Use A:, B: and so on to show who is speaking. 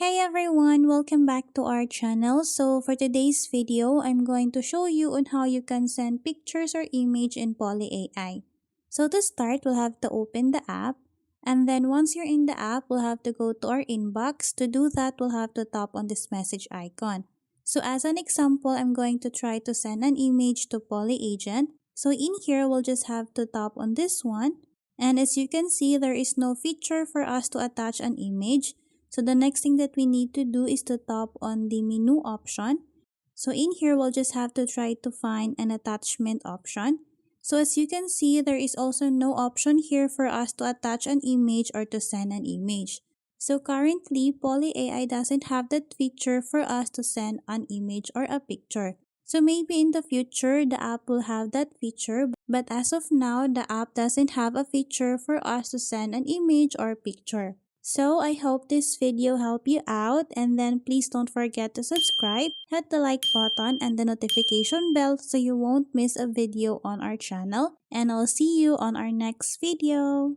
A: Hey everyone, welcome back to our channel. So for today's video, I'm going to show you on how you can send pictures or image in Poly AI. So to start, we'll have to open the app. And then once you're in the app, we'll have to go to our inbox. To do that, we'll have to tap on this message icon. So as an example, I'm going to try to send an image to Poly Agent. So in here, we'll just have to tap on this one. And as you can see, there is no feature for us to attach an image. So the next thing that we need to do is to tap on the menu option. So in here, we'll just have to try to find an attachment option. So as you can see, there is also no option here for us to attach an image or to send an image. So currently, Poly AI doesn't have that feature for us to send an image or a picture. So maybe in the future, the app will have that feature, but as of now, the app doesn't have a feature for us to send an image or picture. So I hope this video helped you out, and then please don't forget to subscribe, hit the like button and the notification bell so you won't miss a video on our channel, and I'll see you on our next video.